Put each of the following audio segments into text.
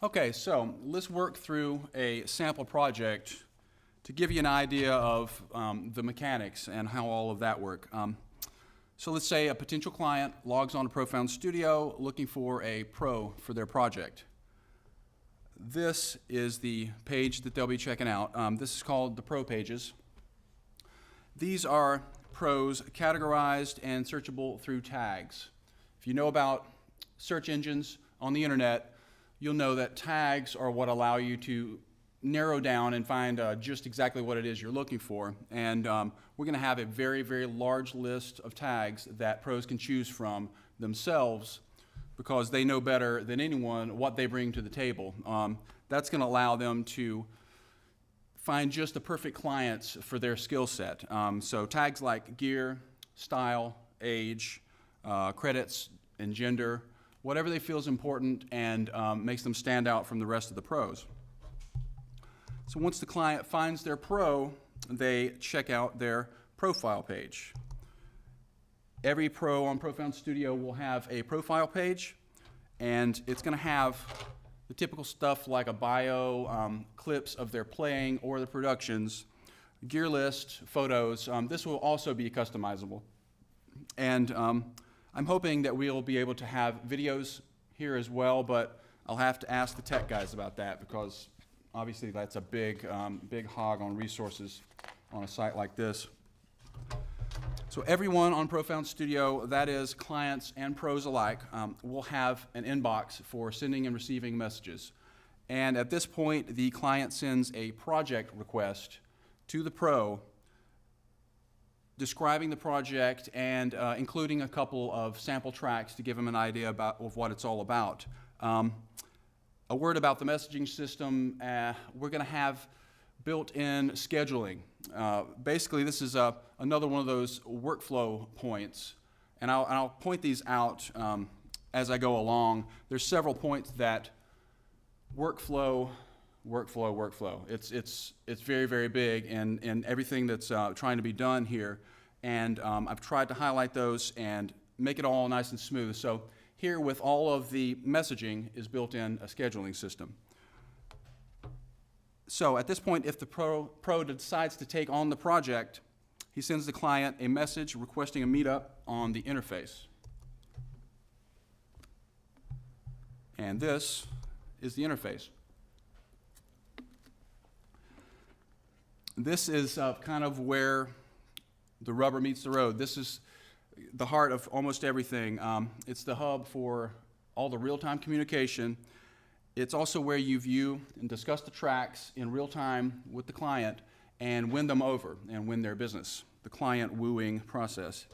Okay, so let's work through a sample project to give you an idea of the mechanics and how all of that work. So let's say a potential client logs on to Profound Studio looking for a pro for their project. This is the page that they'll be checking out. This is called the Pro Pages. These are pros categorized and searchable through tags. If you know about search engines on the internet, you'll know that tags are what allow you to narrow down and find just exactly what it is you're looking for. And we're going to have a very, very large list of tags that pros can choose from themselves because they know better than anyone what they bring to the table. That's going to allow them to find just the perfect clients for their skill set. So tags like gear, style, age, credits, and gender, whatever they feel is important and makes them stand out from the rest of the pros. So once the client finds their pro, they check out their profile page. Every pro on Profound Studio will have a profile page, and it's going to have the typical stuff like a bio, clips of their playing or the productions, gear list, photos. This will also be customizable. And I'm hoping that we'll be able to have videos here as well, but I'll have to ask the tech guys about that because obviously that's a big, big hog on resources on a site like this. So everyone on Profound Studio, that is clients and pros alike, will have an inbox for sending and receiving messages. And at this point, the client sends a project request to the pro describing the project and including a couple of sample tracks to give them an idea of what it's all about. A word about the messaging system, we're going to have built-in scheduling. Basically, this is another one of those workflow points, and I'll point these out as I go along. There's several points that workflow. It's very, very big in everything that's trying to be done here, and I've tried to highlight those and make it all nice and smooth. So here, with all of the messaging, is built in a scheduling system. So at this point, if the pro decides to take on the project, he sends the client a message requesting a meetup on the interface. And this is the interface. This is kind of where the rubber meets the road. This is the heart of almost everything. It's the hub for all the real-time communication. It's also where you view and discuss the tracks in real time with the client and win them over and win their business, the client wooing process.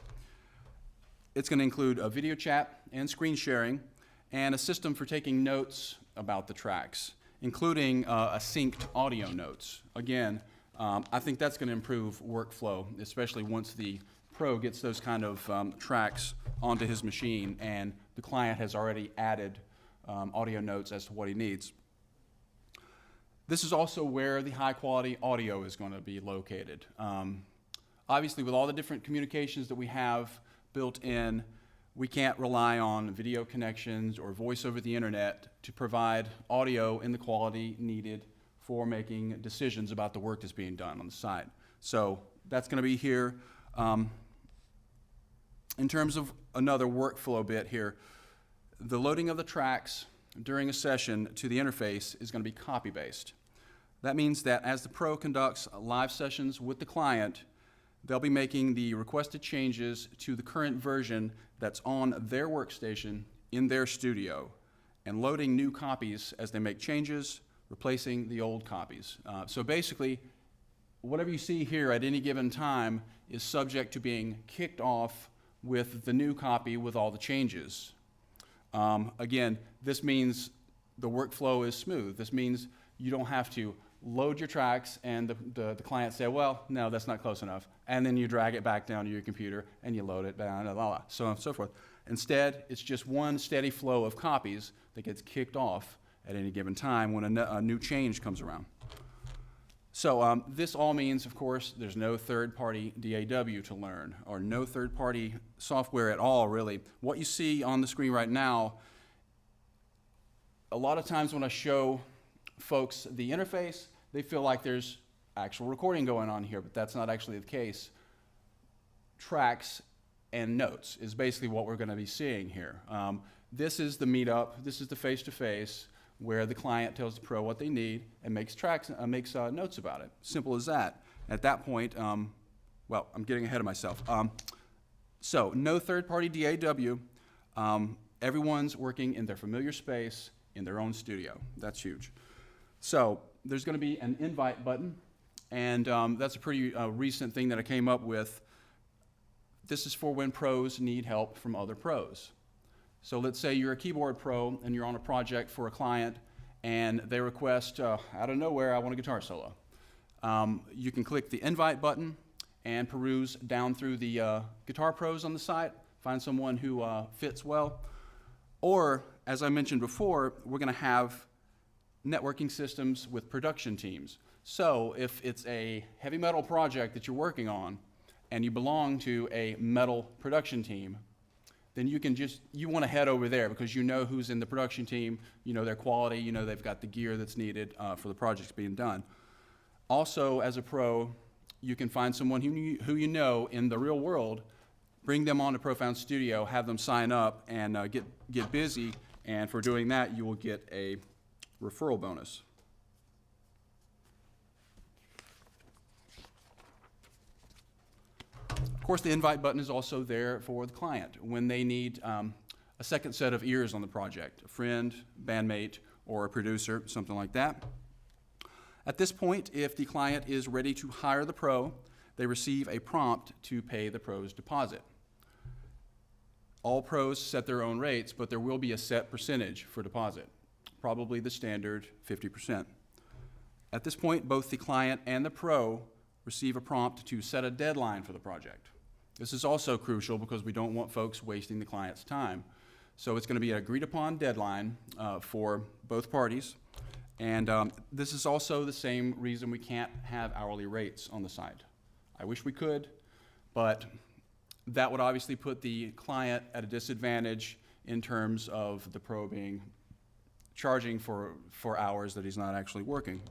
It's going to include a video chat and screen sharing and a system for taking notes about the tracks, including a synced audio notes. Again, I think that's going to improve workflow, especially once the pro gets those kind of tracks onto his machine and the client has already added audio notes as to what he needs. This is also where the high quality audio is going to be located. Obviously, with all the different communications that we have built in, we can't rely on video connections or voice over the internet to provide audio in the quality needed for making decisions about the work that's being done on the site. So that's going to be here. In terms of another workflow bit here, the loading of the tracks during a session to the interface is going to be copy-based. That means that as the pro conducts live sessions with the client, they'll be making the requested changes to the current version that's on their workstation in their studio and loading new copies as they make changes, replacing the old copies. So basically, whatever you see here at any given time is subject to being kicked off with the new copy with all the changes. Again, this means the workflow is smooth. This means you don't have to load your tracks and the client say, well, no, that's not close enough. And then you drag it back down to your computer and you load it down, so on and so forth. Instead, it's just one steady flow of copies that gets kicked off at any given time when a new change comes around. So this all means, of course, there's no third-party DAW to learn, or no third-party software at all, really. What you see on the screen right now a lot of times when I show folks the interface, they feel like there's actual recording going on here, but that's not actually the case. Tracks and notes is basically what we're going to be seeing here. This is the meetup, this is the face-to-face, where the client tells the pro what they need and makes notes about it. Simple as that. At that point, well, I'm getting ahead of myself. So no third-party DAW. Everyone's working in their familiar space in their own studio. That's huge. So there's going to be an invite button, and that's a pretty recent thing that I came up with. This is for when pros need help from other pros. So let's say you're a keyboard pro and you're on a project for a client and they request, out of nowhere, I want a guitar solo. You can click the invite button and peruse down through the guitar pros on the site, find someone who fits well. Or, as I mentioned before, we're going to have networking systems with production teams. So if it's a heavy metal project that you're working on and you belong to a metal production team, then you want to head over there because you know who's in the production team, you know their quality, you know they've got the gear that's needed for the projects being done. Also, as a pro, you can find someone who you know in the real world, bring them on to Profound Studio, have them sign up and get busy, and for doing that, you will get a referral bonus. Of course, the invite button is also there for the client when they need a second set of ears on the project, a friend, bandmate, or a producer, something like that. At this point, if the client is ready to hire the pro, they receive a prompt to pay the pro's deposit. All pros set their own rates, but there will be a set percentage for deposit, probably the standard 50%. At this point, both the client and the pro receive a prompt to set a deadline for the project. This is also crucial because we don't want folks wasting the client's time. So it's going to be an agreed upon deadline for both parties. And this is also the same reason we can't have hourly rates on the site. I wish we could, but that would obviously put the client at a disadvantage in terms of the pro charging for hours that he's not actually working.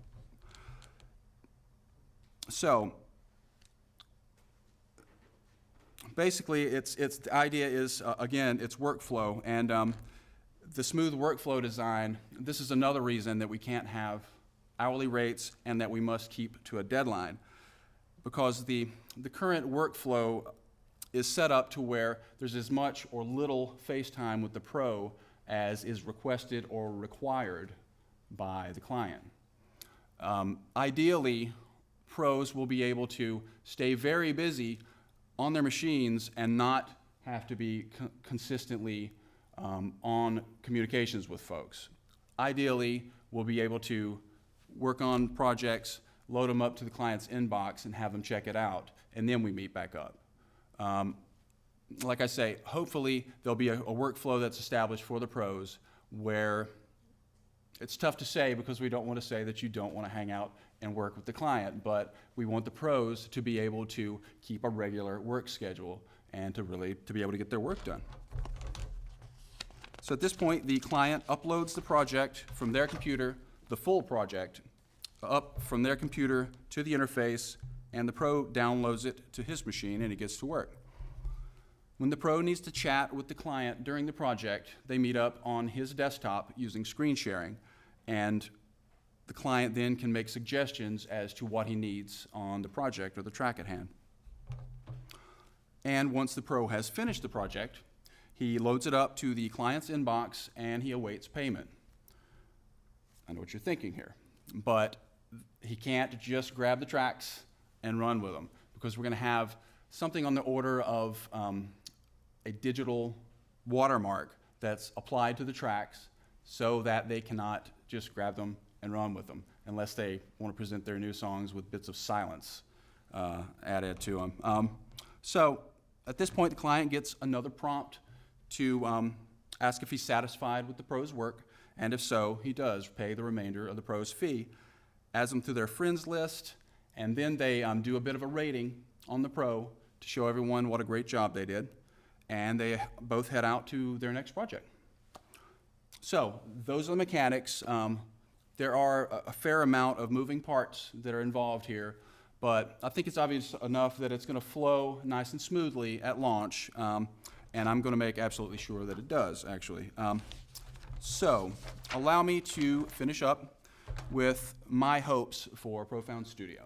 So basically, the idea is, again, it's workflow. And the smooth workflow design, this is another reason that we can't have hourly rates and that we must keep to a deadline. Because the current workflow is set up to where there's as much or little face time with the pro as is requested or required by the client. Ideally, pros will be able to stay very busy on their machines and not have to be consistently on communications with folks. Ideally, we'll be able to work on projects, load them up to the client's inbox and have them check it out, and then we meet back up. Like I say, hopefully there'll be a workflow that's established for the pros where it's tough to say because we don't want to say that you don't want to hang out and work with the client, but we want the pros to be able to keep a regular work schedule and to be able to get their work done. So at this point, the client uploads the project from their computer, the full project, up from their computer to the interface, and the pro downloads it to his machine and he gets to work. When the pro needs to chat with the client during the project, they meet up on his desktop using screen sharing, and the client then can make suggestions as to what he needs on the project or the track at hand. And once the pro has finished the project, he loads it up to the client's inbox and he awaits payment. I know what you're thinking here, but he can't just grab the tracks and run with them because we're going to have something on the order of a digital watermark that's applied to the tracks so that they cannot just grab them and run with them unless they want to present their new songs with bits of silence added to them. So at this point, the client gets another prompt to ask if he's satisfied with the pro's work, and if so, he does pay the remainder of the pro's fee, adds them to their friends list, and then they do a bit of a rating on the pro to show everyone what a great job they did, and they both head out to their next project. So those are the mechanics. There are a fair amount of moving parts that are involved here, but I think it's obvious enough that it's going to flow nice and smoothly at launch, and I'm going to make absolutely sure that it does, actually. So allow me to finish up with my hopes for Profound Studio.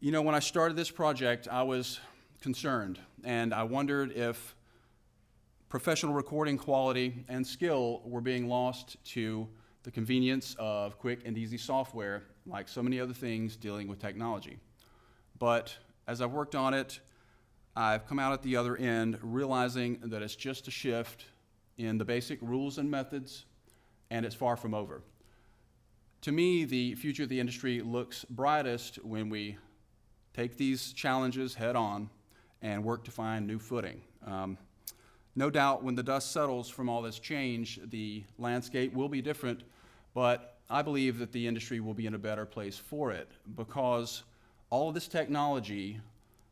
You know, when I started this project, I was concerned, and I wondered if professional recording quality and skill were being lost to the convenience of quick and easy software, like so many other things dealing with technology. But as I've worked on it, I've come out at the other end realizing that it's just a shift in the basic rules and methods, and it's far from over. To me, the future of the industry looks brightest when we take these challenges head on and work to find new footing. No doubt when the dust settles from all this change, the landscape will be different, but I believe that the industry will be in a better place for it, because all of this technology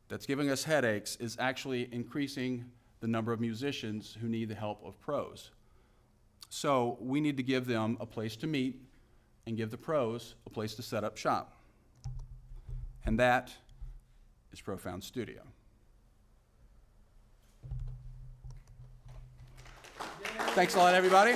that's giving us headaches is actually increasing the number of musicians who need the help of pros. So we need to give them a place to meet and give the pros a place to set up shop. And that is Profound Studio. Thanks a lot, everybody.